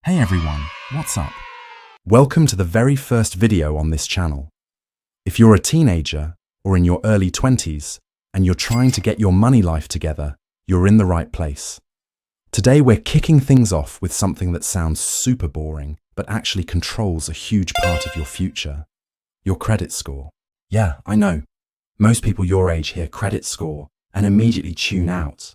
Hey everyone, what's up? Welcome to the very first video on this channel. If you're a teenager or in your early 20s and you're trying to get your money life together, you're in the right place. Today we're kicking things off with something that sounds super boring, but actually controls a huge part of your future. Your credit score. Yeah, I know. Most people your age hear credit score and immediately tune out.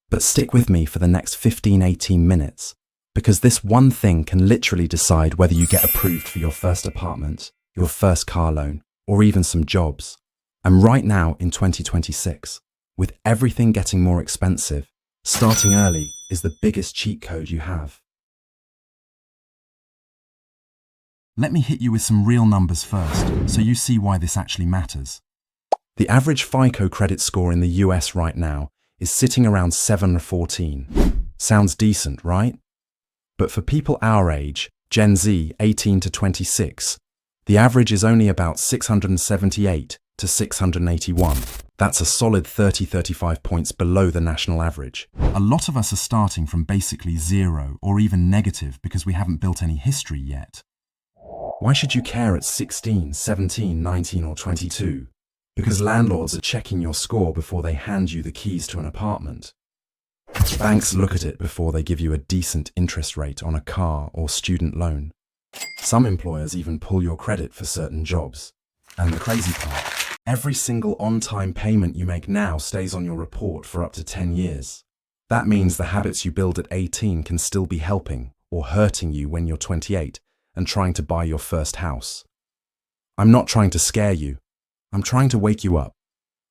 But stick with me for the next 15-18 minutes. Because this one thing can literally decide whether you get approved for your first apartment, your first car loan, or even some jobs. And right now in 2026, with everything getting more expensive, starting early is the biggest cheat code you have. Let me hit you with some real numbers first, so you see why this actually matters. The average FICO credit score in the US right now is sitting around 714. Sounds decent, right? But for people our age, Gen Z 18 to 26, the average is only about 678 to 681. That's a solid 30-35 points below the national average. A lot of us are starting from basically zero or even negative because we haven't built any history yet. Why should you care at 16, 17, 19 or 22? Because landlords are checking your score before they hand you the keys to an apartment. Banks look at it before they give you a decent interest rate on a car or student loan. Some employers even pull your credit for certain jobs. And the crazy part, every single on-time payment you make now stays on your report for up to 10 years. That means the habits you build at 18 can still be helping or hurting you when you're 28 and trying to buy your first house. I'm not trying to scare you. I'm trying to wake you up.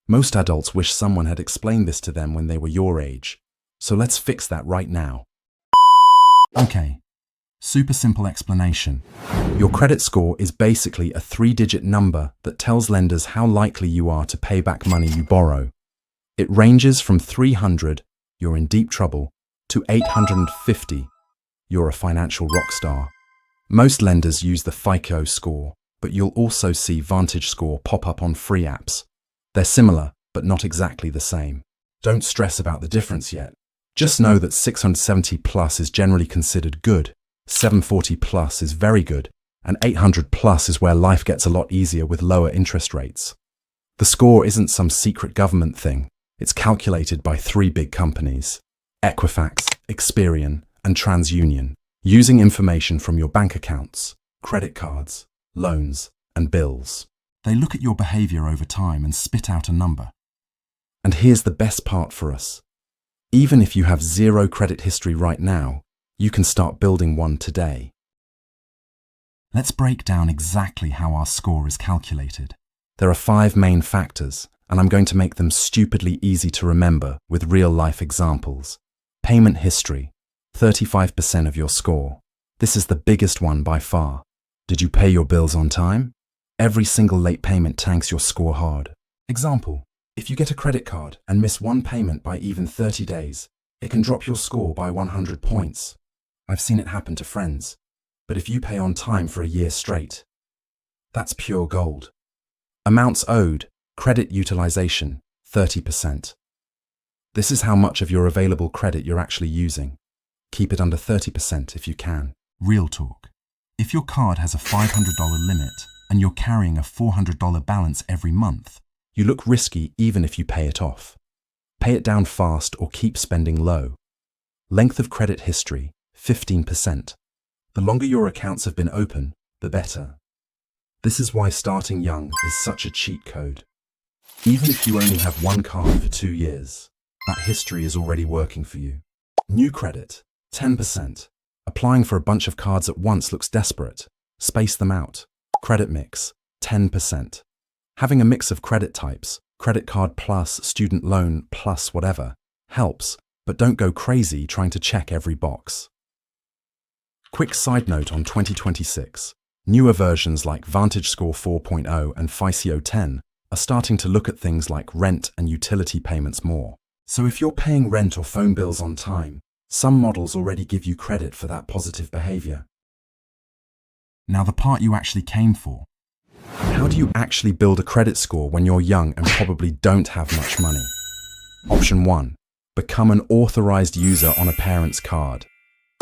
Most adults wish someone had explained this to them when they were your age. So let's fix that right now. Okay, super simple explanation. Your credit score is basically a 3-digit number that tells lenders how likely you are to pay back money you borrow. It ranges from 300, you're in deep trouble, to 850, you're a financial rock star. Most lenders use the FICO score, but you'll also see VantageScore pop up on free apps. They're similar, but not exactly the same. Don't stress about the difference yet. Just know that 670 plus is generally considered good, 740 plus is very good, and 800 plus is where life gets a lot easier with lower interest rates. The score isn't some secret government thing. It's calculated by 3 big companies, Equifax, Experian, and TransUnion, using information from your bank accounts, credit cards, loans, and bills. They look at your behavior over time and spit out a number. And here's the best part for us. Even if you have zero credit history right now, you can start building one today. Let's break down exactly how our score is calculated. There are 5 main factors, and I'm going to make them stupidly easy to remember with real-life examples. Payment history, 35% of your score. This is the biggest one by far. Did you pay your bills on time? Every single late payment tanks your score hard. Example. If you get a credit card and miss one payment by even 30 days, it can drop your score by 100 points. I've seen it happen to friends. But if you pay on time for a year straight, that's pure gold. Amounts owed, credit utilization, 30%. This is how much of your available credit you're actually using. Keep it under 30% if you can. Real talk. If your card has a $500 limit and you're carrying a $400 balance every month, you look risky even if you pay it off. Pay it down fast or keep spending low. Length of credit history, 15%. The longer your accounts have been open, the better. This is why starting young is such a cheat code. Even if you only have one card for 2 years, that history is already working for you. New credit, 10%. Applying for a bunch of cards at once looks desperate. Space them out. Credit mix, 10%. Having a mix of credit types, credit card plus, student loan plus whatever, helps, but don't go crazy trying to check every box. Quick side note on 2026. Newer versions like VantageScore 4.0 and FICO 10 are starting to look at things like rent and utility payments more. So if you're paying rent or phone bills on time, some models already give you credit for that positive behavior. Now the part you actually came for. How do you actually build a credit score when you're young and probably don't have much money? Option 1. Become an authorized user on a parent's card.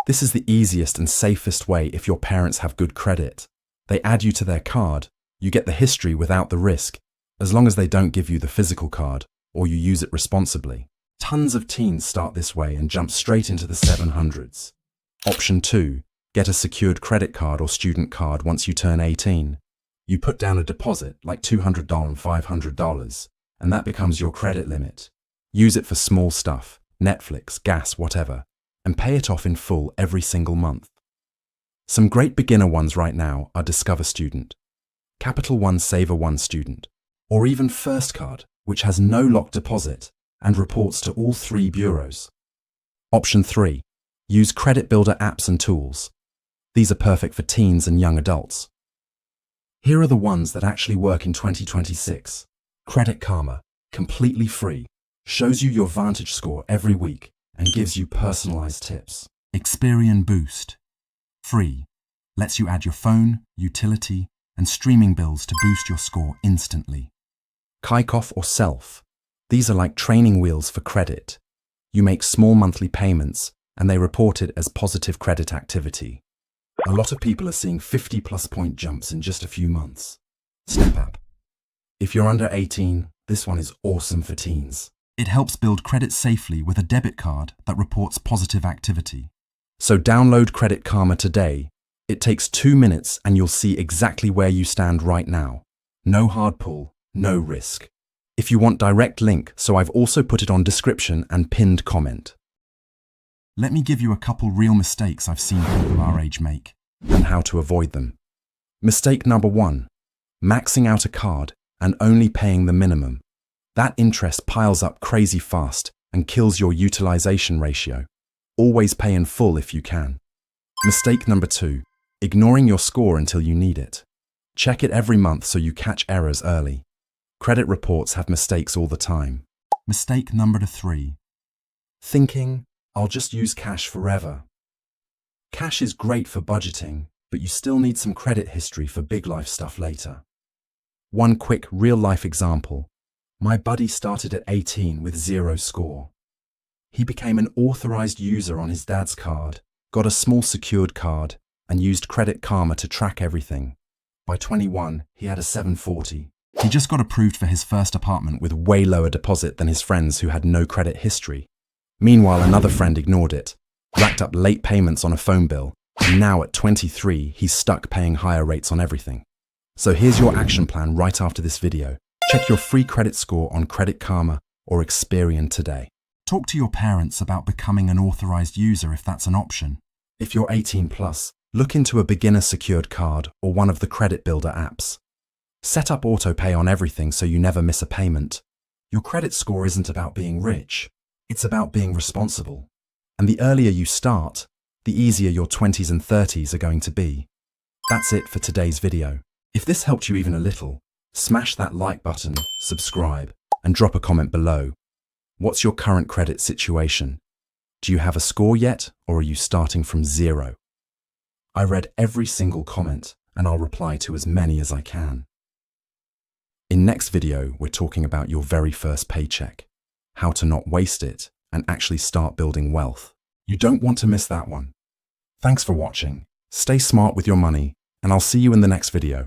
This is the easiest and safest way if your parents have good credit. They add you to their card, you get the history without the risk, as long as they don't give you the physical card or you use it responsibly. Tons of teens start this way and jump straight into the 700s. Option 2. Get a secured credit card or student card once you turn 18. You put down a deposit like $200 and $500, and that becomes your credit limit. Use it for small stuff, Netflix, gas, whatever, and pay it off in full every single month. Some great beginner ones right now are Discover Student, Capital One Saver One Student, or even First Card, which has no locked deposit and reports to all 3 bureaus. Option 3. Use credit builder apps and tools. These are perfect for teens and young adults. Here are the ones that actually work in 2026. Credit Karma, completely free, shows you your VantageScore every week and gives you personalized tips. Experian Boost, free, lets you add your phone, utility, and streaming bills to boost your score instantly. Kikoff or Self. These are like training wheels for credit. You make small monthly payments and they report it as positive credit activity. A lot of people are seeing 50+ point jumps in just a few months. StepApp. If you're under 18, this one is awesome for teens. It helps build credit safely with a debit card that reports positive activity. So download Credit Karma today. It takes 2 minutes and you'll see exactly where you stand right now. No hard pull, no risk. If you want direct link, so I've also put it on description and pinned comment. Let me give you a couple real mistakes I've seen people our age make, and how to avoid them. Mistake number 1, maxing out a card and only paying the minimum. That interest piles up crazy fast and kills your utilization ratio. Always pay in full if you can. Mistake number 2, ignoring your score until you need it. Check it every month so you catch errors early. Credit reports have mistakes all the time. Mistake number 3, thinking, I'll just use cash forever. Cash is great for budgeting, but you still need some credit history for big life stuff later. One quick real-life example. My buddy started at 18 with 0 score. He became an authorized user on his dad's card, got a small secured card, and used Credit Karma to track everything. By 21, he had a 740. He just got approved for his first apartment with way lower deposit than his friends who had no credit history. Meanwhile, another friend ignored it, racked up late payments on a phone bill, and now at 23, he's stuck paying higher rates on everything. So here's your action plan right after this video. Check your free credit score on Credit Karma or Experian today. Talk to your parents about becoming an authorized user if that's an option. If you're 18+, look into a beginner secured card or one of the credit builder apps. Set up auto-pay on everything so you never miss a payment. Your credit score isn't about being rich. It's about being responsible. And the earlier you start, the easier your 20s and 30s are going to be. That's it for today's video. If this helped you even a little, smash that like button, subscribe, and drop a comment below. What's your current credit situation? Do you have a score yet, or are you starting from 0? I read every single comment, and I'll reply to as many as I can. In next video, we're talking about your very first paycheck, how to not waste it and actually start building wealth. You don't want to miss that one. Thanks for watching. Stay smart with your money, and I'll see you in the next video.